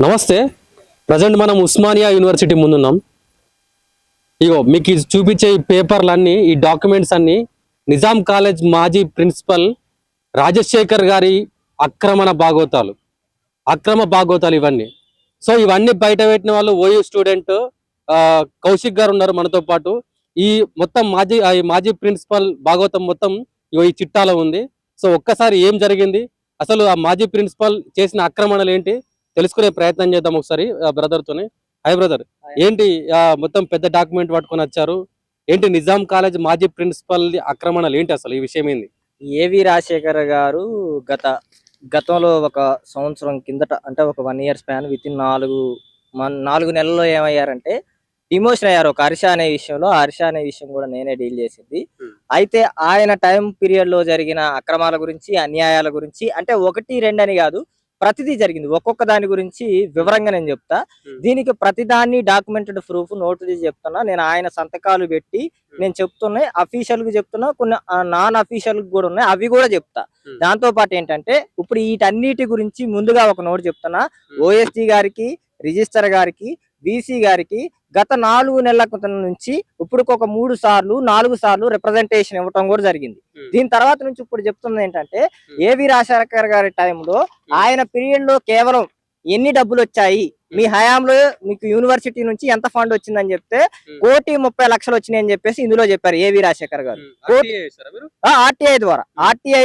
నమస్తే. ప్రజెంట్ మనం ఉస్మానియా యూనివర్సిటీ ముందున్నాం. ఇగో మీకు చూపించే ఈ పేపర్లన్నీ, ఈ డాక్యుమెంట్స్ అన్నీ నిజాం కాలేజ్ మాజీ ప్రిన్సిపల్ రాజశేఖర్ గారి అక్రమ భాగోతాలు ఇవన్నీ. సో ఇవన్నీ బయట పెట్టిన వాళ్ళు ఓయూ స్టూడెంట్ కౌశిక్ గారు ఉన్నారు మనతో పాటు. ఈ మొత్తం మాజీ ప్రిన్సిపల్ భాగవతం మొత్తం ఈ చిట్టాలో ఉంది. సో ఒక్కసారి ఏం జరిగింది, అసలు ఆ మాజీ ప్రిన్సిపల్ చేసిన ఆక్రమణలు ఏంటి తెలుసుకునే ప్రయత్నం చేద్దాం ఒకసారి బ్రదర్ తోని. హాయ్ బ్రదర్, ఏంటి మొత్తం పెద్ద డాక్యుమెంట్ పట్టుకొని వచ్చారు, ఏంటి నిజాం కాలేజ్ మాజీ ప్రిన్సిపల్ ఆక్రమణలు ఏంటి, అసలు ఈ విషయం ఏంది? ఏవి రాజశేఖర్ గారు గతంలో ఒక సంవత్సరం కిందట, అంటే ఒక 1 year స్పాన్, విత్ ఇన్ 4 నెలల్లో ఏమయ్యారంటే డిమోషన్ అయ్యారు. ఒక హర్ష అనే విషయం కూడా నేనే డీల్ చేసింది. అయితే ఆయన టైం పీరియడ్ లో జరిగిన అక్రమాల గురించి, అన్యాయాల గురించి, అంటే 1, 2 అని కాదు, ప్రతిదీ జరిగింది. ఒక్కొక్క దాని గురించి వివరంగా నేను చెప్తా. దీనికి ప్రతిదాన్ని డాక్యుమెంటెడ్ ప్రూఫ్ నోట్ తీసి చెప్తున్నా. నేను ఆయన సంతకాలు పెట్టి నేను చెప్తున్నాయి. అఫీషియల్ గా చెప్తున్నా, కొన్ని నాన్ అఫీషియల్ కూడా ఉన్నాయి, అవి కూడా చెప్తా. దాంతో పాటు ఏంటంటే ఇప్పుడు వీటన్నిటి గురించి ముందుగా ఒక నోట్ చెప్తున్నా. ఓఎస్టీ గారికి, రిజిస్టర్ గారికి, బీసీ గారికి గత 4 నెలల నుంచి ఇప్పుడు ఒక 3 సార్లు 4 సార్లు రిప్రజెంటేషన్ ఇవ్వటం కూడా జరిగింది. దీని తర్వాత నుంచి ఇప్పుడు చెప్తున్నది ఏంటంటే, ఏవి రాజశేఖర్ గారి టైంలో ఆయన పీరియడ్ లో కేవలం ఎన్ని డబ్బులు వచ్చాయి, మీ హయాంలో మీకు యూనివర్సిటీ నుంచి ఎంత ఫండ్ వచ్చిందని చెప్తే 1,30,00,000 వచ్చినాయి అని చెప్పేసి ఇందులో చెప్పారు ఏవి రాజశేఖర్ గారు. ఆర్టీఐ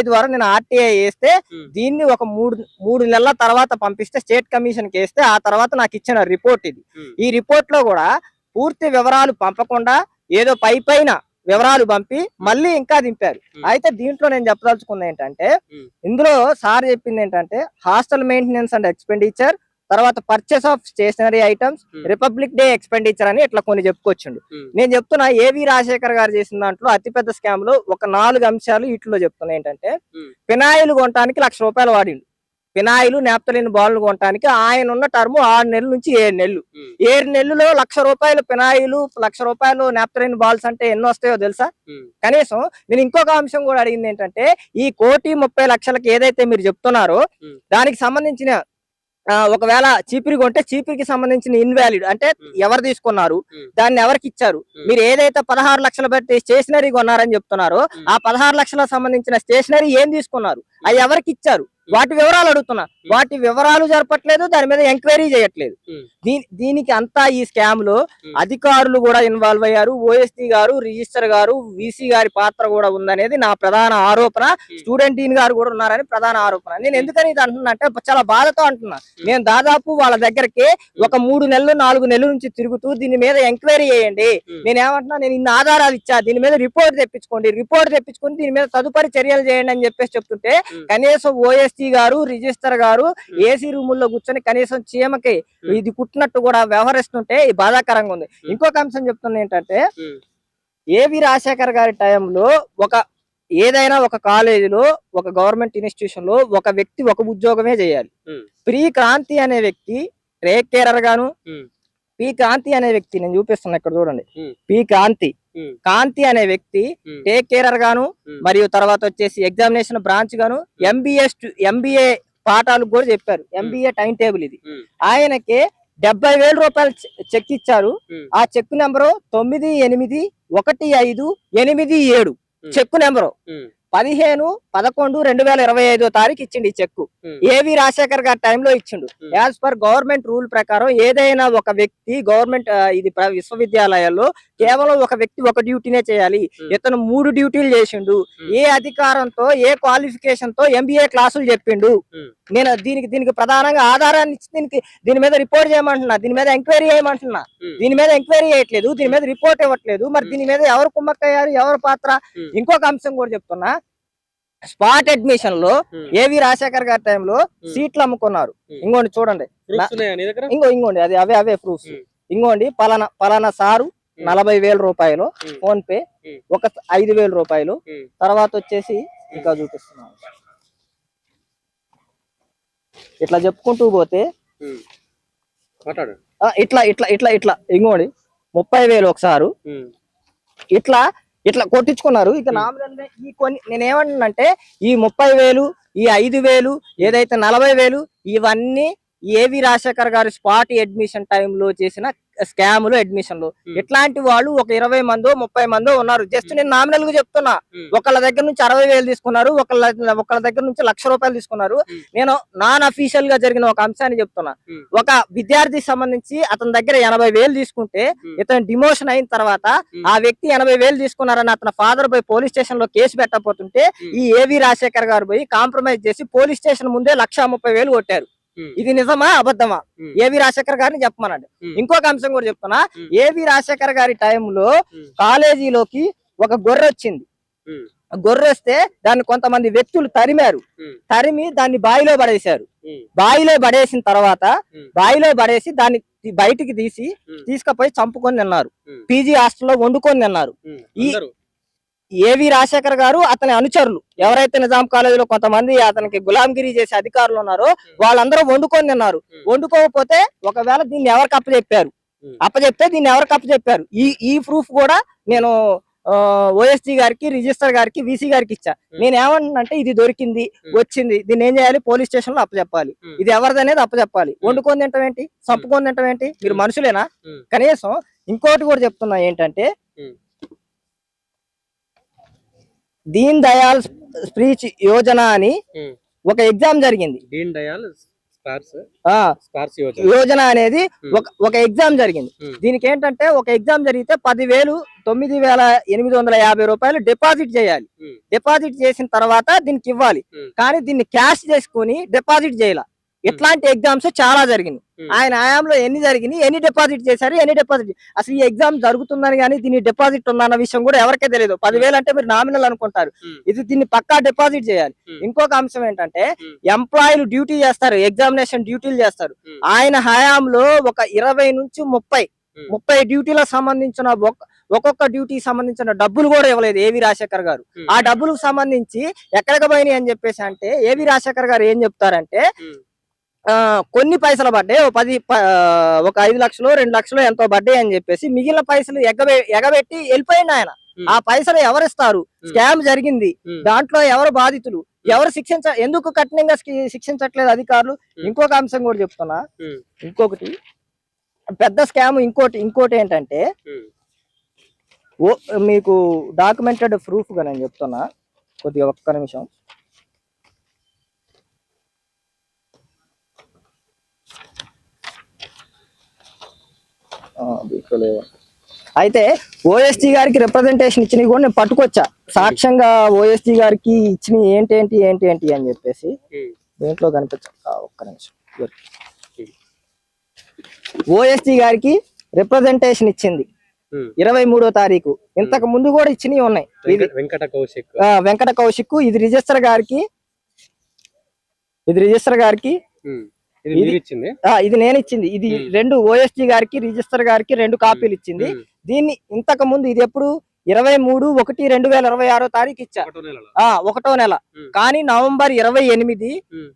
ద్వారా నేను ఆర్టీఐ వేస్తే దీన్ని ఒక 3 నెలల తర్వాత పంపిస్తే స్టేట్ కమిషన్ కి వేస్తే ఆ తర్వాత నాకు ఇచ్చిన రిపోర్ట్ ఇది. ఈ రిపోర్ట్ లో కూడా పూర్తి వివరాలు పంపకుండా ఏదో పైన వివరాలు పంపి మళ్ళీ ఇంకా దింపారు. అయితే దీంట్లో నేను చెప్పదలుచుకుంది ఏంటంటే, ఇందులో సార్ చెప్పింది ఏంటంటే హాస్టల్ మెయింటెనెన్స్ అండ్ ఎక్స్పెండిచర్, తర్వాత purchase of stationery items, republic day expenditure అని ఇట్లా కొన్ని చెప్పుకొచ్చిండు. నేను చెప్తున్నా ఏవి రాజశేఖర్ గారు చేసిన దాంట్లో అతిపెద్ద స్కామ్ లో ఒక 4 అంశాలు వీటిలో చెప్తున్నా. ఏంటంటే, పినాయిలు కొనడానికి ₹1,00,000 వాడిండు. పినాయిలు, నాప్తలిన్ బాల్లు కొనడానికి ఆయన ఉన్న టర్మ్ 6 నెలల నుంచి 7 నెలలు. 7 నెలల్లో ₹1,00,000 పినాయిలు, ₹1,00,000 నాప్తలిన్ బాల్స్ అంటే ఎన్ని వస్తాయో తెలుసా? కనీసం నేను ఇంకొక అంశం కూడా అడిగింది ఏంటంటే, ఈ 1,30,00,000 ఏదైతే మీరు చెప్తున్నారో దానికి సంబంధించిన ఒకవేళ చీపిరి కొంటే చీపిరికి సంబంధించిన ఇన్వాలిడ్ అంటే ఎవరు తీసుకున్నారు, దాన్ని ఎవరికి ఇచ్చారు, మీరు ఏదైతే 16 లక్షలు పెట్టి స్టేషనరీ కొన్నారని చెప్తున్నారో ఆ 16 లక్షలకు సంబంధించిన స్టేషనరీ ఏం తీసుకున్నారు, అవి ఎవరికి ఇచ్చారు, వాటి వివరాలు అడుగుతున్నా. వాటి వివరాలు జరపట్లేదు, దాని మీద ఎంక్వైరీ చేయట్లేదు. దీనికి అంతా ఈ స్కామ్ లో అధికారులు కూడా ఇన్వాల్వ్ అయ్యారు. ఓఎస్టీ గారు, రిజిస్టర్ గారు, వీసీ గారి పాత్ర కూడా ఉందనేది నా ప్రధాన ఆరోపణ. స్టూడెంట్ డీన్ గారు కూడా ఉన్నారని ప్రధాన ఆరోపణ. నేను ఎందుకని ఇది అంటున్నా అంటే, చాలా బాధతో అంటున్నా. నేను దాదాపు వాళ్ళ దగ్గరికి ఒక 3 నెలలు 4 నెలల నుంచి తిరుగుతూ దీని మీద ఎంక్వైరీ చేయండి, నేనేమంటున్నా, నేను ఇన్ని ఆధారాలు ఇచ్చా, దీని మీద రిపోర్ట్ తెప్పించుకొని దీని మీద తదుపరి చర్యలు చేయండి అని చెప్పేసి చెప్తుంటే, కనీసం ఓఎస్టీ గారు, రిజిస్టర్ గారు ఏసీ రూముల్లో కూర్చొని కనీసం చీమకి ఇది కుట్టినట్టు కూడా వ్యవహరిస్తుంటే బాధాకరంగా ఉంది. ఇంకొక అంశం చెప్తున్నా ఏంటంటే, ఏవి రాజశేఖర్ గారి టైంలో ఏదైనా ఒక కాలేజీలో, ఒక గవర్నమెంట్ ఇన్స్టిట్యూషన్ లో ఒక వ్యక్తి ఒక ఉద్యోగమే చేయాలి. ప్రీ క్రాంతి అనే వ్యక్తి రేక్ కేరర్ గాను, పి కాంతి అనే వ్యక్తి, నేను చూపిస్తున్నా ఇక్కడ చూడండి, పి కాంతి అనే వ్యక్తి టేక్ కేరర్ గాను, మరియు తర్వాత వచ్చేసి ఎగ్జామినేషన్ బ్రాంచ్ గాను, ఎంబీఏ పాఠాలు కూడా చెప్పారు. ఎంబీఏ టైం టేబుల్ ఇది. ఆయనకి ₹70,000 చెక్ ఇచ్చారు. ఆ చెక్ నెంబరు 981587 చెక్ నెంబరు 15/11/2025 ఇచ్చిండు ఈ చెక్కు. ఏవి రాజశేఖర్ గారి టైంలో ఇచ్చిండు. యాజ్ పర్ గవర్నమెంట్ రూల్ ప్రకారం ఏదైనా ఒక వ్యక్తి గవర్నమెంట్ ఇది విశ్వవిద్యాలయాల్లో కేవలం ఒక వ్యక్తి ఒక డ్యూటీనే చేయాలి. ఇతను 3 డ్యూటీలు చేసిండు. ఏ అధికారంతో, ఏ క్వాలిఫికేషన్ తో ఎంబీఏ క్లాసులు చెప్పిండు. నేను దీనికి ప్రధానంగా ఆధారాన్ని ఇచ్చి దీని మీద రిపోర్ట్ చేయమంటున్నా, దీని మీద ఎంక్వైరీ చేయమంటున్నా. దీని మీద ఎంక్వైరీ చేయట్లేదు, దీని మీద రిపోర్ట్ ఇవ్వట్లేదు. మరి దీని మీద ఎవరు కుమ్మక్కయ్యారు, ఎవరు పాత్ర? ఇంకొక అంశం కూడా చెప్తున్నా. స్పాట్ అడ్మిషన్ లో ఏవి రాజశేఖర్ గారి టైంలో సీట్లు అమ్ముకున్నారు. ఇంకోండి చూడండి, ఇంకోండి అది అవే ప్రూఫ్స్. ఇంకోండి, పలానా సారు ₹40,000 ఫోన్ పే, ఒక ₹5,000. తర్వాత వచ్చేసి ఇంకా చూపిస్తున్నాను. ఇట్లా చెప్పుకుంటూ పోతే ఇట్లా ఇంకోండి 30,000 ఒకసారి ఇట్లా కొట్టించుకున్నారు. ఇక నామినల్ ఈ కొన్ని నేనేమంటున్నానంటే, ఈ 30,000, ఈ 5,000, ఏదైతే 40,000, ఇవన్నీ ఏవి రాజశేఖర్ గారు స్పాట్ అడ్మిషన్ టైంలో చేసిన స్కాములు అడ్మిషన్లు ఇట్లాంటి వాళ్ళు ఒక 20 మందో 30 మందో ఉన్నారు. జస్ట్ నేను నామినల్ గా చెప్తున్నా. ఒకళ్ళ దగ్గర నుంచి 60,000 తీసుకున్నారు, ఒకళ్ళ దగ్గర నుంచి ₹1,00,000 తీసుకున్నారు. నేను నాన్ అఫీషియల్ గా జరిగిన ఒక అంశాన్ని చెప్తున్నా. ఒక విద్యార్థికి సంబంధించి అతని దగ్గర 80,000 తీసుకుంటే ఇతను డిమోషన్ అయిన తర్వాత ఆ వ్యక్తి 80,000 తీసుకున్నారని అతని ఫాదర్ పోయి పోలీస్ స్టేషన్ లో కేసు పెట్టకపోతుంటే ఈ ఏవి రాజశేఖర్ గారు పోయి కాంప్రమైజ్ చేసి పోలీస్ స్టేషన్ ముందే 1,30,000 కొట్టారు. ఇది నిజమా అబద్ధమా? ఏవి రాజశేఖర్ గారిని చెప్పమనండి. ఇంకొక అంశం కూడా చెప్తున్నా. ఏవి రాజశేఖర్ గారి టైంలో కాలేజీలోకి ఒక గొర్రె వచ్చింది. గొర్రె వస్తే దాన్ని కొంతమంది వ్యక్తులు తరిమి దాన్ని బావిలో పడేశారు. బావిలో పడేసిన తర్వాత బావిలో పడేసి దాన్ని బయటికి తీసుకుపోయి చంపుకొని తిన్నారు. పీజీ హాస్టల్లో వండుకొని తిన్నారు. ఈ ఏవి రాజశేఖర్ గారు అతని అనుచరులు ఎవరైతే నిజాం కాలేజీలో కొంతమంది అతనికి గులాంగిరి చేసే అధికారులు ఉన్నారో వాళ్ళందరూ వండుకొని తిన్నారు. వండుకోకపోతే ఒకవేళ దీన్ని ఎవరికి అప్పచెప్తే దీన్ని ఎవరికి అప్పచెప్పారు ఈ ప్రూఫ్ కూడా నేను ఓఎస్జీ గారికి, రిజిస్టర్ గారికి, వీసీ గారికి ఇచ్చా. నేను ఏమంటున్నానంటే ఇది దొరికింది, వచ్చింది, దీన్ని ఏం చేయాలి? పోలీస్ స్టేషన్ లో అప్పచెప్పాలి. ఇది ఎవరిది అనేది అప్పచెప్పాలి. వండుకొని తింటాం ఏంటి? చంపుకొని తింటాం ఏంటి? మీరు మనుషులేనా? కనీసం ఇంకోటి కూడా చెప్తున్నా ఏంటంటే దీన్ దయాల్ స్పీచ్ యోజన అని ఒక ఎగ్జామ్ జరిగింది. దీన్ దయాల్ యోజన అనేది ఒక ఎగ్జామ్ జరిగింది. దీనికి ఏంటంటే ఒక ఎగ్జామ్ జరిగితే 10,9,850 డిపాజిట్ చేయాలి. డిపాజిట్ చేసిన తర్వాత దీనికి ఇవ్వాలి. కానీ దీన్ని క్యాష్ చేసుకుని డిపాజిట్ చేయాలి. ఇట్లాంటి ఎగ్జామ్స్ చాలా జరిగింది. ఆయన హయాంలో ఎన్ని జరిగినాయి, ఎన్ని డిపాజిట్ చేశారు, అసలు ఈ ఎగ్జామ్ జరుగుతుందని కానీ దీని డిపాజిట్ ఉందన్న విషయం కూడా ఎవరికే తెలియదు. 10,000 అంటే మీరు నామినల్ అనుకుంటారు. దీన్ని పక్కా డిపాజిట్ చేయాలి. ఇంకొక అంశం ఏంటంటే ఎంప్లాయీలు డ్యూటీ చేస్తారు, ఎగ్జామినేషన్ డ్యూటీలు చేస్తారు. ఆయన హయాంలో ఒక 20 నుంచి 30 డ్యూటీలకు సంబంధించిన ఒక్కొక్క డ్యూటీకి సంబంధించిన డబ్బులు కూడా ఇవ్వలేదు ఏవి రాజశేఖర్ గారు. ఆ డబ్బులకు సంబంధించి ఎక్కడికి పోయినాయి అని చెప్పేసి అంటే ఏవి రాజశేఖర్ గారు ఏం చెప్తారంటే కొన్ని పైసలు పడ్డాయి, ఒక 5 లక్షలు 2 లక్షలు ఎంతో పడ్డాయి అని చెప్పేసి మిగిలిన పైసలు ఎగబెట్టి వెళ్ళిపోయింది ఆయన. ఆ పైసలు ఎవరిస్తారు? స్కామ్ జరిగింది, దాంట్లో ఎవరు బాధితులు, ఎవరు ఎందుకు కఠినంగా శిక్షించట్లేదు అధికారులు? ఇంకొక అంశం కూడా చెప్తున్నా. ఇంకొకటి పెద్ద స్కామ్ ఇంకోటి ఏంటంటే మీకు డాక్యుమెంటెడ్ ప్రూఫ్ గా నేను చెప్తున్నా. కొద్దిగా ఒక్క నిమిషం. అయితే ఓఎస్టీ గారికి రిప్రజెంటేషన్ ఇచ్చినవి కూడా నేను పట్టుకొచ్చా. సాక్ష్యంగా ఓఎస్టీ గారికి ఇచ్చినవి ఏంటి అని చెప్పేసి దేంట్లో కనిపించా. ఒక్క నిమిషం. ఓఎస్టీ గారికి రిప్రజెంటేషన్ ఇచ్చింది 23వ తారీఖు. ఇంతకు ముందు కూడా ఇచ్చినవి ఉన్నాయి. వెంకట కౌశిక్. ఇది రిజిస్టర్ గారికి ఇది నేను ఇచ్చింది. ఇది 2 ఓఎస్టీ గారికి, రిజిస్టర్ గారికి 2 కాపీలు ఇచ్చింది. దీన్ని ఇంతకు ముందు ఇది ఎప్పుడు 23/1/2026 తారీఖు ఇచ్చా, 1వ నెల. కానీ నవంబర్ 28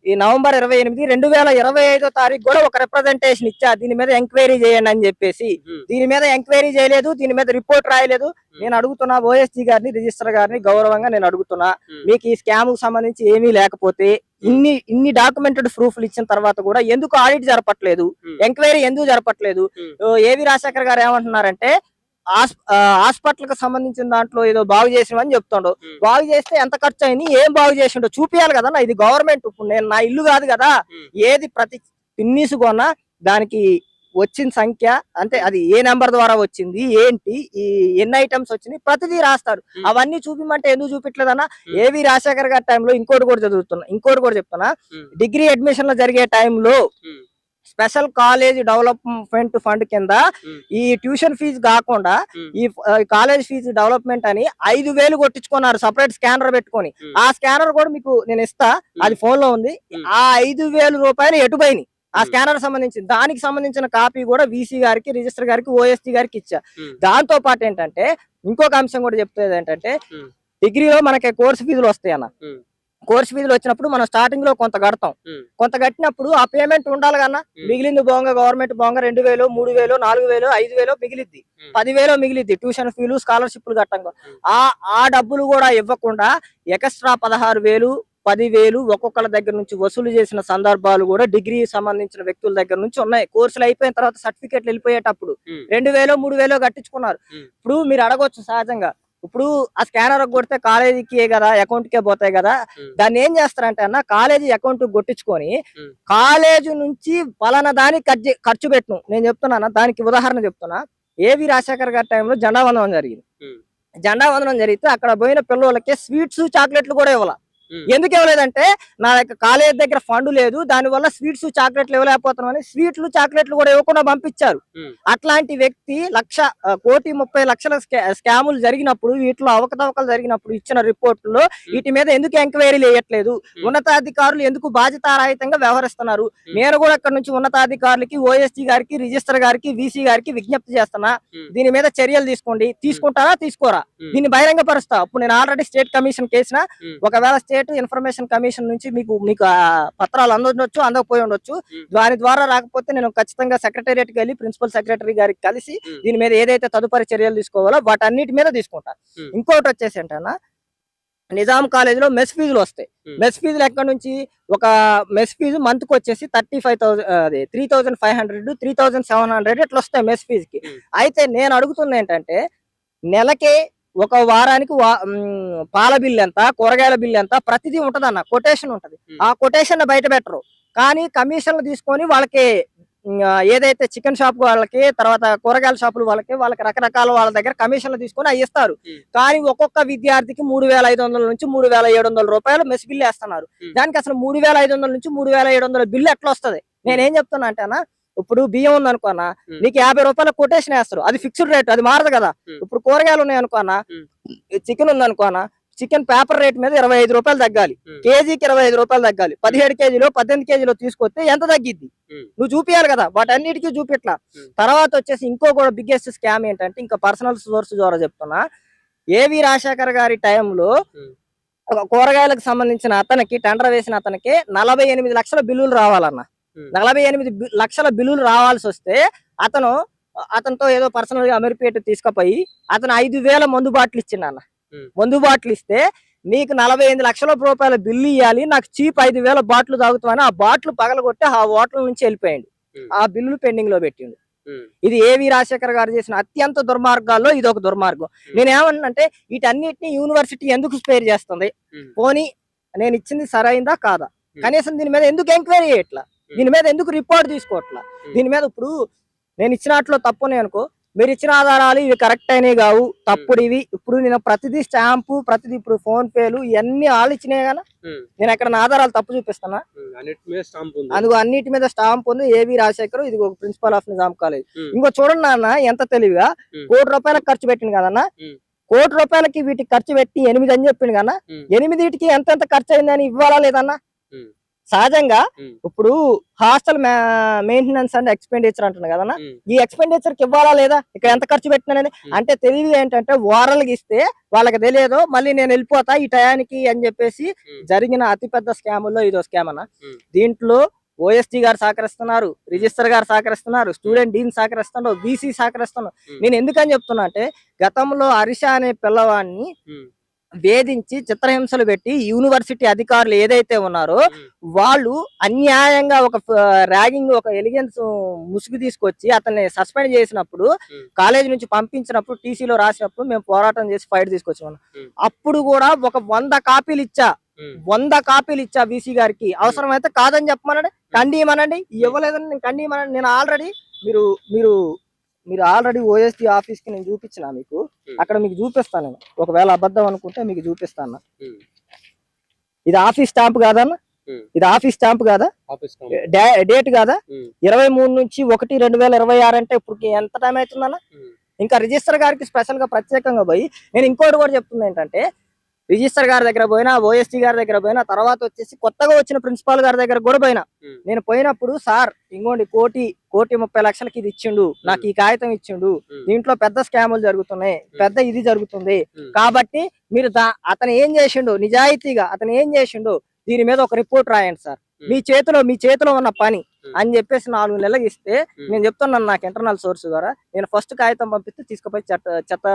2025 తారీఖు కూడా ఒక రిప్రజెంటేషన్ ఇచ్చా. దీని మీద ఎంక్వైరీ చేయండి అని చెప్పేసి. దీని మీద ఎంక్వైరీ చేయలేదు, దీని మీద రిపోర్ట్ రాయలేదు. నేను అడుగుతున్నా ఓఎస్టీ గారిని, రిజిస్టర్ గారిని గౌరవంగా నేను అడుగుతున్నా, మీకు ఈ స్కామ్ కు సంబంధించి ఏమీ లేకపోతే ఇన్ని డాక్యుమెంటెడ్ ప్రూఫ్లు ఇచ్చిన తర్వాత కూడా ఎందుకు ఆడిట్ జరపట్లేదు, ఎంక్వైరీ ఎందుకు జరపట్లేదు? ఏవి రాజశేఖర్ గారు ఏమంటున్నారంటే హాస్పిటల్ కి సంబంధించిన దాంట్లో ఏదో బాగు చేసినవని చెప్తుండో. బాగు చేస్తే ఎంత ఖర్చు అయింది, ఏం బాగు చేసిండో చూపియాలి కదా. ఇది గవర్నమెంట్, ఇప్పుడు నేను నా ఇల్లు కాదు కదా. ఏది ప్రతి పిన్నీసు కొన్నా దానికి వచ్చిన సంఖ్య అంటే అది ఏ నెంబర్ ద్వారా వచ్చింది, ఏంటి, ఎన్ని ఐటమ్స్ వచ్చినాయి, ప్రతిదీ రాస్తారు. అవన్నీ చూపిమంటే ఎందుకు చూపించలేదన్నా? ఏవి రాజశేఖర్ గారి టైంలో ఇంకోటి కూడా చెప్తున్నా. డిగ్రీ అడ్మిషన్ లో జరిగే టైంలో స్పెషల్ కాలేజ్ డెవలప్మెంట్ ఫండ్ కింద ఈ ట్యూషన్ ఫీజు కాకుండా ఈ కాలేజ్ ఫీజు డెవలప్మెంట్ అని 5,000 కొట్టించుకున్నారు సపరేట్ స్కానర్ పెట్టుకొని. ఆ స్కానర్ కూడా మీకు నేను ఇస్తా, అది ఫోన్ లో ఉంది. ఆ 5,000 రూపాయలు ఎటుపోయినాయి ఆ స్కానర్ సంబంధించి. దానికి సంబంధించిన కాపీ కూడా వీసీ గారికి, రిజిస్టర్ గారికి, ఓఎస్టీ గారికి ఇచ్చా. దాంతో పాటు ఏంటంటే ఇంకొక అంశం కూడా చెప్తుంది ఏంటంటే డిగ్రీలో మనకి కోర్సు ఫీజులు వస్తాయి అన్న. కోర్సు ఫీజులు వచ్చినప్పుడు మనం స్టార్టింగ్ లో కొంత కడతాం. కొంత కట్టినప్పుడు ఆ పేమెంట్ ఉండాలి కన్నా. మిగిలింది బోంగ గవర్నమెంట్ బోంగ 2,000, 3,000, 4,000, 5,000 మిగిలిద్ది, 10,000 మిగిలిద్ది ట్యూషన్ ఫీలు, స్కాలర్షిప్లు కట్టంగా. ఆ డబ్బులు కూడా ఇవ్వకుండా ఎక్స్ట్రా 16,000 10,000 ఒక్కొక్కళ్ళ దగ్గర నుంచి వసూలు చేసిన సందర్భాలు కూడా డిగ్రీ సంబంధించిన వ్యక్తుల దగ్గర నుంచి ఉన్నాయి. కోర్సులు అయిపోయిన తర్వాత సర్టిఫికెట్లు వెళ్ళిపోయేటప్పుడు 2,000 3,000 కట్టించుకున్నారు. ఇప్పుడు మీరు అడగొచ్చు సహజంగా, ఇప్పుడు ఆ స్కానర్ కొడితే కాలేజీకి కదా అకౌంట్ కే పోతాయి కదా, దాన్ని ఏం చేస్తారంటే అన్న కాలేజీ అకౌంట్ కొట్టించుకొని కాలేజీ నుంచి పలానా దానికి ఖర్చు పెట్టను. నేను చెప్తున్నా, దానికి ఉదాహరణ చెప్తున్నా. ఏవి రాజశేఖర్ గారి టైంలో జెండా వందనం జరిగింది. జెండా వందనం జరిగితే అక్కడ పోయిన పిల్లలకి స్వీట్స్ చాక్లెట్లు కూడా ఇవ్వాలి. ఎందుకు ఇవ్వలేదంటే నా దగ్గర కాలేజ్ దగ్గర ఫండ్ లేదు, దాని వల్ల స్వీట్స్ చాక్లెట్లు ఇవ్వలేకపోతున్నామని స్వీట్లు చాక్లెట్లు కూడా ఇవ్వకుండా పంపించారు. అట్లాంటి వ్యక్తి 1,30,00,000 స్కాములు జరిగినప్పుడు, వీటిలో అవకతవకలు జరిగినప్పుడు ఇచ్చిన రిపోర్టులో వీటి మీద ఎందుకు ఎంక్వైరీలు వేయట్లేదు? ఉన్నతాధికారులు ఎందుకు బాధ్యతారహితంగా వ్యవహరిస్తున్నారు? నేను కూడా ఇక్కడ నుంచి ఉన్నతాధికారులకి, ఓఎస్టీ గారికి, రిజిస్టర్ గారికి, వీసీ గారికి విజ్ఞప్తి చేస్తున్నా, దీని మీద చర్యలు తీసుకోండి. తీసుకుంటారా తీసుకోరా? దీన్ని బహిరంగపరుస్తా. అప్పుడు నేను ఆల్రెడీ స్టేట్ కమిషన్ కేసిన, ఒకవేళ స్టేట్ ఇన్ఫర్మేషన్ కమిషన్ నుంచి మీకు పత్రాలు అందొచ్చు, అందకపోయి ఉండొచ్చు. దాని ద్వారా రాకపోతే నేను ఖచ్చితంగా సెక్రటేరియట్కి వెళ్ళి ప్రిన్సిపల్ సెక్రటరీ గారికి కలిసి దీని మీద ఏదైతే తదుపరి చర్యలు తీసుకోవాలో వాటన్నిటి మీద తీసుకుంటాను. ఇంకోటి వచ్చేసి ఏంటన్నా, నిజాం కాలేజీలో మెస్ ఫీజులు వస్తాయి. మెస్ ఫీజులు ఎక్కడి నుంచి? ఒక మెస్ ఫీజు మంత్ కి వచ్చేసి 3,500 3,700 ఇట్లా వస్తాయి మెస్ ఫీజుకి. అయితే నేను అడుగుతున్నా ఏంటంటే, నెలకే ఒక వారానికి పాల బిల్ ఎంత, కూరగాయల బిల్ ఎంత, ప్రతిదీ ఉంటది అన్న, కొటేషన్ ఉంటది. ఆ కొటేషన్ బయట పెట్టరు, కానీ కమిషన్లు తీసుకొని వాళ్ళకి ఏదైతే చికెన్ షాప్ వాళ్ళకి, తర్వాత కూరగాయల షాపులు వాళ్ళకి రకరకాల వాళ్ళ దగ్గర కమిషన్లు తీసుకొని అవి ఇస్తారు. కానీ ఒక్కొక్క విద్యార్థికి 3,500 నుంచి 3,700 రూపాయలు మెస్ బిల్లు వేస్తున్నారు. దానికి అసలు 3,500 నుంచి 3,700 బిల్లు ఎట్లా వస్తుంది? నేనేం చెప్తున్నా అంటే అన్న, ఇప్పుడు బియ్యం ఉంది అనుకోనా, నీకు 50 రూపాయల కొటేషన్ వేస్తారు, అది ఫిక్స్డ్ రేట్, అది మారదు కదా. ఇప్పుడు కూరగాయలు ఉన్నాయి అనుకోనా, చికెన్ ఉంది అనుకోనా, చికెన్ పేపర్ రేట్ మీద 25 రూపాయలు తగ్గాలి, కేజీకి 25 రూపాయలు తగ్గాలి. 17 కేజీలో 18 కేజీలో తీసుకొస్తే ఎంత తగ్గిద్ది? నువ్వు చూపియాలి కదా, వాటన్నిటికీ చూపిట్లా. తర్వాత వచ్చేసి ఇంకో కూడా బిగ్గెస్ట్ స్కామ్ ఏంటంటే, ఇంకా పర్సనల్ సోర్స్ ద్వారా చెప్తున్నా, ఏవి రాజశేఖర్ గారి టైంలో ఒక కూరగాయలకు సంబంధించిన అతనికి, టెండర్ వేసిన అతనికి 48 లక్షల బిల్లులు రావాలన్న. 48 లక్షల బిల్లులు రావాల్సి వస్తే అతనితో ఏదో పర్సనల్ గా అమీర్పేట తీసుకుపోయి అతను 5,000 మందు బాటిల్ ఇచ్చిండు అన్న. మందు బాటిల్ ఇస్తే నీకు 48 లక్షల రూపాయల బిల్లు ఇవ్వాలి, నాకు చీప్ 5,000 బాటిల్ తాగుతామని ఆ బాటిల్ పగలగొట్టి ఆ హోటల్ నుంచి వెళ్ళిపోయిండు. ఆ బిల్లులు పెండింగ్ లో పెట్టిండు. ఇది ఏవి రాజశేఖర్ గారు చేసిన అత్యంత దుర్మార్గాల్లో ఇది ఒక దుర్మార్గం. నేనేమన్నంటే, వీటన్నిటిని యూనివర్సిటీ ఎందుకు స్పేర్ చేస్తుంది? పోనీ నేను ఇచ్చింది సరైందా కాదా, కనీసం దీని మీద ఎందుకు ఎంక్వైరీ చేయట్లా, దీని మీద ఎందుకు రిపోర్ట్ తీసుకోవట్లా? దీని మీద ఇప్పుడు నేను ఇచ్చినట్లు తప్పునే అనుకో, మీరు ఇచ్చిన ఆధారాలు ఇవి కరెక్ట్ అయినవి కావు, తప్పుడు ఇవి. ఇప్పుడు నేను ప్రతిదీ స్టాంపు, ప్రతిదీ ఇప్పుడు ఫోన్ పేలు ఇవన్నీ వాళ్ళు ఇచ్చినాయి కదా, నేను ఎక్కడ నా ఆధారాలు తప్పు చూపిస్తానా? అందుకు అన్నిటి మీద స్టాంప్ ఉంది. ఏవి రాజశేఖర్, ఇది ఒక ప్రిన్సిపల్ ఆఫ్ నిజాం కాలేజ్. ఇంకో చూడండి అన్న, ఎంత తెలివిగా 1 కోటి రూపాయలకు ఖర్చు పెట్టింది కదన్న. 1 కోటి రూపాయలకి వీటికి ఖర్చు పెట్టి 8 అని చెప్పింది కన్నా, 8కి ఎంత ఖర్చు అయిందని ఇవ్వాలా లేదన్నా? సహజంగా ఇప్పుడు హాస్టల్ మెయింటెనెన్స్ అండ్ ఎక్స్పెండిచర్ అంటున్నా కదన్నా, ఈ ఎక్స్పెండిచర్ కి ఇవ్వాలా లేదా? ఇక్కడ ఎంత ఖర్చు పెట్టినది అంటే తెలివి ఏంటంటే, ఓరల్కి ఇస్తే వాళ్ళకి తెలియదు, మళ్ళీ నేను వెళ్ళిపోతా ఈ టయానికి అని చెప్పేసి జరిగిన అతిపెద్ద స్కాముల్లో ఇదో స్కామ్ అన్న. దీంట్లో ఓఎస్టీ గారు సహకరిస్తున్నారు, రిజిస్టర్ గారు సహకరిస్తున్నారు, స్టూడెంట్ డీన్ సహకరిస్తున్నారు, బీసీ సహకరిస్తున్నారు. నేను ఎందుకని చెప్తున్నా అంటే, గతంలో హర్ష అనే పిల్లవాడిని వేధించి చిత్రహింసలు పెట్టి యూనివర్సిటీ అధికారులు ఏదైతే ఉన్నారో వాళ్ళు అన్యాయంగా ఒక ర్యాగింగ్, ఒక ఎలిగెన్స్ ముసుగు తీసుకొచ్చి అతన్ని సస్పెండ్ చేసినప్పుడు, కాలేజ్ నుంచి పంపించినప్పుడు, టీసీలో రాసినప్పుడు మేము పోరాటం చేసి ఫైట్ తీసుకొచ్చాము. అప్పుడు కూడా ఒక 100 కాపీలు ఇచ్చా, 100 కాపీలు ఇచ్చా వీసీ గారికి. అవసరమైతే కాదని చెప్పమనండి, కండియమనండి, ఇవ్వలేదని నేను కండియమనండి. నేను ఆల్రెడీ మీరు ఆల్రెడీ ఓఎస్టీ ఆఫీస్ కి నేను చూపించిన, మీకు అక్కడ మీకు చూపిస్తాను. నేను ఒకవేళ అబద్ధం అనుకుంటే మీకు చూపిస్తాను. ఇది ఆఫీస్ స్టాంప్ కాదన్న, ఇది ఆఫీస్ స్టాంప్ కాదా, డేట్ కాదా, 23 నుంచి 1/2026 అంటే ఇప్పుడు ఎంత టైం అవుతుందన్న? ఇంకా రిజిస్టర్ గారికి స్పెషల్ గా ప్రత్యేకంగా పోయి నేను ఇంకోటి కూడా చెప్తున్నా ఏంటంటే, రిజిస్టర్ గారి దగ్గర పోయినా, ఓఎస్టీ గారి దగ్గర పోయినా, తర్వాత వచ్చేసి కొత్తగా వచ్చిన ప్రిన్సిపాల్ గారి దగ్గర కూడా పోయినా. నేను పోయినప్పుడు, సార్ ఇంకోండి 1,30,00,000కి ఇది ఇచ్చిండు, నాకు ఈ కాగితం ఇచ్చిండు, దీంట్లో పెద్ద స్కాములు జరుగుతున్నాయి, పెద్ద ఇది జరుగుతుంది, కాబట్టి మీరు అతను ఏం చేసిండు, నిజాయితీగా అతను ఏం చేసిండు, దీని మీద ఒక రిపోర్ట్ రాయండి సార్. మీ చేతిలో ఉన్న పని అని చెప్పేసి 4 నెలలకు ఇస్తే నేను చెప్తున్నాను నాకు ఇంటర్నల్ సోర్స్ ద్వారా నేను ఫస్ట్ కాగితం పంపిస్తే తీసుకుపోయి చెత్త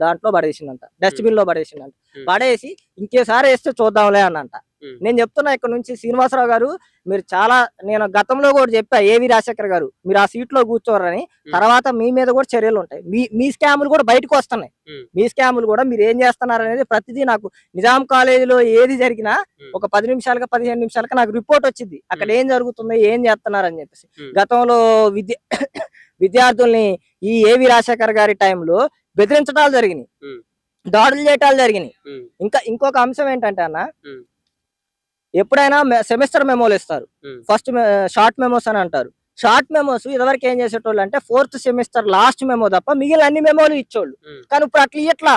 దాంట్లో పడేసిందంట, డస్ట్బిన్ లో పడేసిందంట. పడేసి ఇంకేసారి వేస్తే చూద్దాంలే అన్నంట. నేను చెప్తున్నా ఇక్కడ నుంచి శ్రీనివాసరావు గారు మీరు చాలా, నేను గతంలో కూడా చెప్పా ఏవి రాజశేఖర్ గారు మీరు ఆ సీట్ లో కూర్చోరని, తర్వాత మీ మీద కూడా చర్యలు ఉంటాయి. మీ స్కాములు కూడా బయటకు వస్తున్నాయి. మీ స్కాములు కూడా మీరు ఏం చేస్తున్నారు అనేది ప్రతిదీ నాకు నిజాం కాలేజీలో ఏది జరిగినా ఒక 10 నిమిషాలుగా 15 నిమిషాలుగా నాకు రిపోర్ట్ వచ్చింది అక్కడ ఏం జరుగుతుంది ఏం చేస్తున్నారు అని చెప్పేసి. గతంలో విద్యార్థుల్ని ఈ ఏవి రాజశేఖర్ గారి టైంలో బెదిరించడాలు జరిగినాయి, దాడులు చేయటాలు జరిగినాయి. ఇంకొక అంశం ఏంటంటే అన్న, ఎప్పుడైనా సెమిస్టర్ మెమోలు ఇస్తారు, ఫస్ట్ షార్ట్ మెమోస్ అని అంటారు. షార్ట్ మెమోస్ ఇదివరకు ఏం చేసేటోళ్ళు అంటే 4th సెమిస్టర్ లాస్ట్ మెమో తప్ప మిగిలిన అన్ని మెమోలు ఇచ్చోళ్ళు. కానీ ఇప్పుడు అట్లా ఇట్లా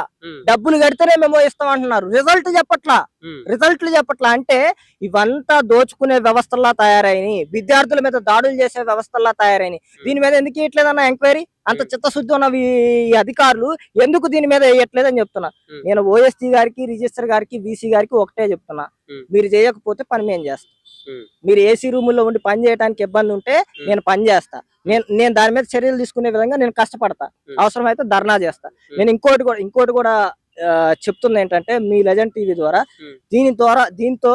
డబ్బులు కడితేనే మెమో ఇస్తాం అంటున్నారు, రిజల్ట్లు చెప్పట్లా. అంటే ఇవంతా దోచుకునే వ్యవస్థల్లా తయారైనాయి, విద్యార్థుల మీద దాడులు చేసే వ్యవస్థల్లా తయారైనాయి. దీని మీద ఎందుకు ఇవ్వట్లేదన్న ఎంక్వైరీ? అంత చిత్తశుద్ధి ఉన్న ఈ అధికారులు ఎందుకు దీని మీద వేయట్లేదని చెప్తున్నా. నేను ఓఎస్టీ గారికి, రిజిస్టర్ గారికి, వీసీ గారికి ఒకటే చెప్తున్నా, మీరు చేయకపోతే పని మేము చేస్తాం. మీరు ఏసీ రూముల్లో ఉండి పని చేయడానికి ఇబ్బంది ఉంటే నేను పని చేస్తా, నేను దాని మీద చర్యలు తీసుకునే విధంగా నేను కష్టపడతా, అవసరమైతే ధర్నా చేస్తా. నేను ఇంకోటి కూడా చెప్తుంది ఏంటంటే, మీ లెజెండ్ టీవీ ద్వారా దీంతో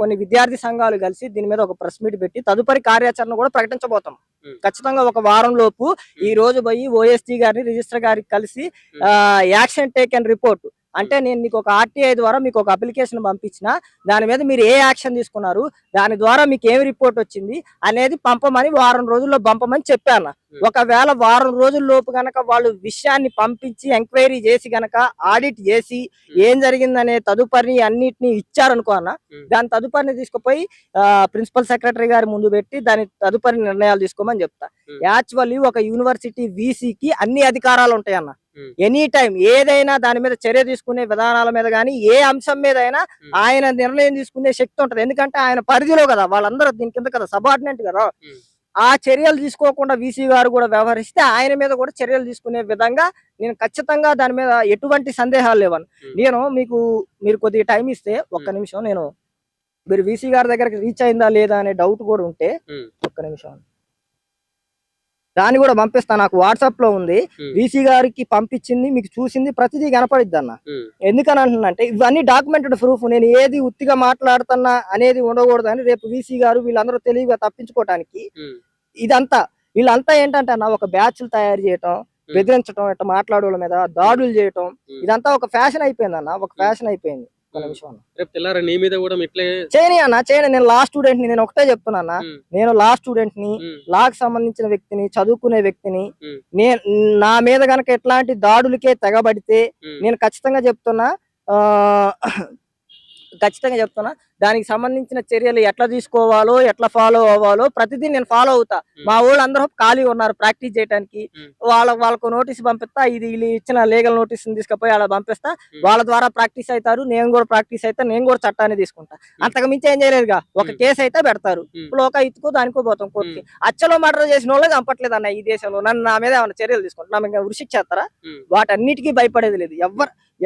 కొన్ని విద్యార్థి సంఘాలు కలిసి దీని మీద ఒక ప్రెస్ మీట్ పెట్టి తదుపరి కార్యాచరణ కూడా ప్రకటించబోతాం. ఖచ్చితంగా ఒక వారం లోపు ఈ రోజు పోయి ఓఎస్టీ గారిని, రిజిస్టర్ గారికి కలిసి యాక్షన్ టేకెన్ రిపోర్ట్ అంటే నేను మీకు ఒక ఆర్టీఐ ద్వారా మీకు ఒక అప్లికేషన్ పంపించిన, దాని మీద మీరు ఏ యాక్షన్ తీసుకున్నారు, దాని ద్వారా మీకు ఏమి రిపోర్ట్ వచ్చింది అనేది పంపమని వారం రోజుల్లో పంపమని చెప్పాను. ఒకవేళ వారం రోజుల లోపు గనక వాళ్ళు విషయాన్ని పంపించి ఎంక్వైరీ చేసి గనక ఆడిట్ చేసి ఏం జరిగిందనే తదుపరి అన్నిటిని ఇచ్చారనుకో అన్న, దాని తదుపరిని తీసుకుపోయి ప్రిన్సిపల్ సెక్రటరీ గారి ముందు పెట్టి దాని తదుపరి నిర్ణయాలు తీసుకోమని చెప్తా. యాక్చువల్లీ ఒక యూనివర్సిటీ వీసీకి అన్ని అధికారాలు ఉంటాయి అన్న. ఎనీ టైం ఏదైనా దాని మీద చర్య తీసుకునే విధానాల మీద కానీ ఏ అంశం మీద అయినా ఆయన నిర్ణయం తీసుకునే శక్తి ఉంటది. ఎందుకంటే ఆయన పరిధిలో కదా, వాళ్ళందరూ దీని కింద కదా, సబార్డినేట్ కదా. ఆ చర్యలు తీసుకోకుండా వీసీ గారు కూడా వ్యవహరిస్తే ఆయన మీద కూడా చర్యలు తీసుకునే విధంగా నేను ఖచ్చితంగా దాని మీద ఎటువంటి సందేహాలు లేవను. మీరు కొద్దిగా టైం ఇస్తే ఒక్క నిమిషం, మీరు వీసీ గారి దగ్గరికి రీచ్ అయిందా లేదా అనే డౌట్ కూడా ఉంటే ఒక్క నిమిషం దాన్ని కూడా పంపిస్తా. నాకు వాట్సాప్ లో ఉంది, వీసీ గారికి పంపించింది మీకు చూసింది ప్రతిదీ కనపడిద్ది అన్న. ఎందుకని అంటున్నంటే ఇవన్నీ డాక్యుమెంటెడ్ ప్రూఫ్. నేను ఏది ఉత్తిగా మాట్లాడుతున్నా అనేది ఉండకూడదు అని రేపు వీసీ గారు వీళ్ళందరూ తెలివిగా తప్పించుకోవటానికి వీళ్ళంతా ఏంటంటే అన్న, ఒక బ్యాచ్లు తయారు చేయటం, బెదిరించడం, ఇట్లా మాట్లాడే మీద దాడులు చేయటం, ఇదంతా ఒక ఫ్యాషన్ అయిపోయింది అన్న, ఒక ఫ్యాషన్ అయిపోయింది. చేయని నేను లా స్టూడెంట్ ని, నేను ఒకటే చెప్తున్నా, నేను లా స్టూడెంట్ ని, లాకి సంబంధించిన వ్యక్తిని, చదువుకునే వ్యక్తిని. నా మీద గనక ఎట్లాంటి దాడులకే తెగబడితే నేను ఖచ్చితంగా చెప్తున్నా దానికి సంబంధించిన చర్యలు ఎట్లా తీసుకోవాలో, ఎట్లా ఫాలో అవ్వాలో ప్రతిదీ నేను ఫాలో అవుతా. మా వాళ్ళు అందరూ ఖాళీ ఉన్నారు ప్రాక్టీస్ చేయడానికి, వాళ్ళకు నోటీస్ పంపిస్తా, ఇది ఇచ్చిన లీగల్ నోటీస్ తీసుకుపోయి అలా పంపిస్తా, వాళ్ళ ద్వారా ప్రాక్టీస్ అవుతారు, నేను కూడా ప్రాక్టీస్ అయితే నేను కూడా చట్టాన్ని తీసుకుంటా. అంతకు మించి ఏం చేయలేదుగా, ఒక కేసు అయితే పెడతారు, ఒక ఇతుకో దానికో పోతాం కోర్టుకి. అచ్చలో మర్డర్ చేసిన వాళ్ళే చంపట్లేదు అన్న ఈ దేశంలో. నా మీద ఏమైనా చర్యలు తీసుకుంటా, ఉరిశిక్ష చేస్తారా? వాటన్నిటికీ భయపడేది లేదు.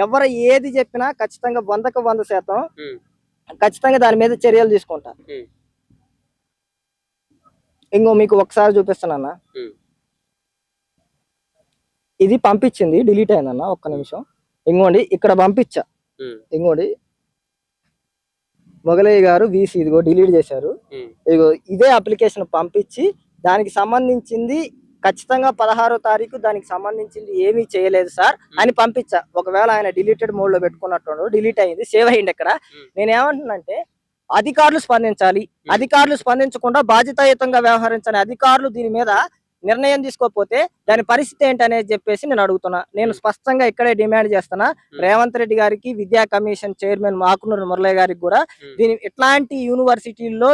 ఎవరు ఏది చెప్పినా ఖచ్చితంగా 100కు 100% ఖచ్చితంగా దాని మీద చర్యలు తీసుకుంటా. ఇంకో మీకు ఒకసారి చూపిస్తానన్నా, ఇది పంపించింది డిలీట్ అయిందన్న, ఒక్క నిమిషం. ఇంకోండి ఇక్కడ పంపించా, ఇంకోండి మొగలయ్య గారు వీసీ, ఇదిగో డిలీట్ చేశారు. ఇదిగో ఇదే అప్లికేషన్ పంపించి దానికి సంబంధించింది ఖచ్చితంగా 16వ తారీఖు దానికి సంబంధించింది ఏమీ చేయలేదు సార్ అని పంపించా. ఒకవేళ ఆయన డిలీటెడ్ మోడ్ లో పెట్టుకున్నట్టు డిలీట్ అయింది, సేవ్ అయ్యింది. ఇక్కడ నేనేమంటున్నానంటే అధికారులు స్పందించాలి, అధికారులు స్పందించకుండా బాధ్యతాయుతంగా వ్యవహరించాలి. అధికారులు దీని మీద నిర్ణయం తీసుకోకపోతే దాని పరిస్థితి ఏంటనేది చెప్పేసి నేను అడుగుతున్నా. నేను స్పష్టంగా ఇక్కడే డిమాండ్ చేస్తున్నా, రేవంత్ రెడ్డి గారికి, విద్యా కమిషన్ చైర్మన్ ఆకునూరి మురళయ్య గారికి కూడా దీని ఎట్లాంటి యూనివర్సిటీల్లో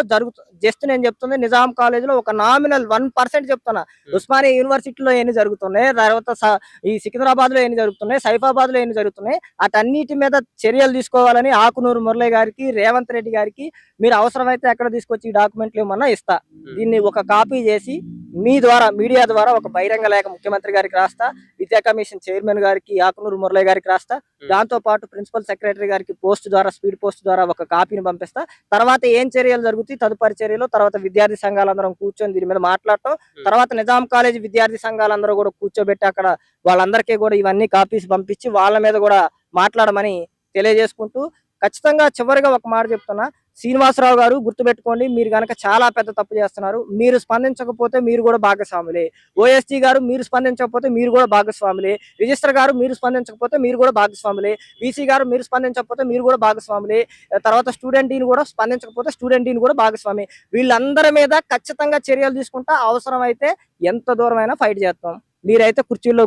జస్ట్ నేను చెప్తుంది నిజాం కాలేజ్ లో ఒక నామినల్ 1% చెప్తున్నా. ఉస్మానియా యూనివర్సిటీలో ఎన్ని జరుగుతున్నాయి, తర్వాత ఈ సికింద్రాబాద్ లో ఎన్ని జరుగుతున్నాయి, సైఫాబాద్ లో ఎన్ని జరుగుతున్నాయి, అటన్నిటి మీద చర్యలు తీసుకోవాలని ఆకునూరి మురళయ్య గారికి, రేవంత్ రెడ్డి గారికి మీరు అవసరమైతే ఎక్కడ తీసుకొచ్చి ఈ డాక్యుమెంట్లు ఏమన్నా ఇస్తా. దీన్ని ఒక కాపీ చేసి మీ ద్వారా మీడియా ద్వారా ఒక బహిరంగ లేఖ ముఖ్యమంత్రి గారికి రాస్తా, విద్యా కమిషన్ చైర్మన్ గారికి ఆకునూరు మురళి గారికి రాస్తా, దాంతో పాటు ప్రిన్సిపల్ సెక్రటరీ గారికి పోస్ట్ ద్వారా స్పీడ్ పోస్ట్ ద్వారా ఒక కాపీని పంపిస్తా. తర్వాత ఏం చర్యలు జరుగుతాయి, తదుపరి చర్యలు తర్వాత విద్యార్థి సంఘాలందరం కూర్చొని దీని మీద మాట్లాడటం, తర్వాత నిజాం కాలేజ్ విద్యార్థి సంఘాలందరూ కూడా కూర్చోబెట్టి అక్కడ వాళ్ళందరికీ కూడా ఇవన్నీ కాపీస్ పంపించి వాళ్ళ మీద కూడా మాట్లాడమని తెలియజేసుకుంటూ, ఖచ్చితంగా చివరిగా ఒక మాట చెప్తున్నా, శ్రీనివాసరావు గారు గుర్తుపెట్టుకోండి, మీరు గనక చాలా పెద్ద తప్పు చేస్తున్నారు. మీరు స్పందించకపోతే మీరు కూడా భాగస్వాములే. ఓఎస్టీ గారు మీరు స్పందించకపోతే మీరు కూడా భాగస్వాములే. రిజిస్టర్ గారు మీరు స్పందించకపోతే మీరు కూడా భాగస్వాములే. వీసీ గారు మీరు స్పందించకపోతే మీరు కూడా భాగస్వాములే. తర్వాత స్టూడెంట్ డీన్ కూడా స్పందించకపోతే స్టూడెంట్ డీన్ కూడా భాగస్వామి. వీళ్ళందరి మీద ఖచ్చితంగా చర్యలు తీసుకుంటా, అవసరమైతే ఎంత దూరమైనా ఫైట్ చేస్తాం. మీరైతే కుర్చీల్లో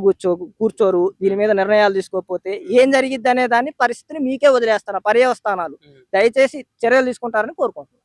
కూర్చోరు, దీని మీద నిర్ణయాలు తీసుకోకపోతే ఏం జరిగిద్ది అనే దాన్ని పరిస్థితిని మీకే వదిలేస్తాను. పర్యవస్థానాలు దయచేసి చర్యలు తీసుకుంటారని కోరుకుంటున్నాను.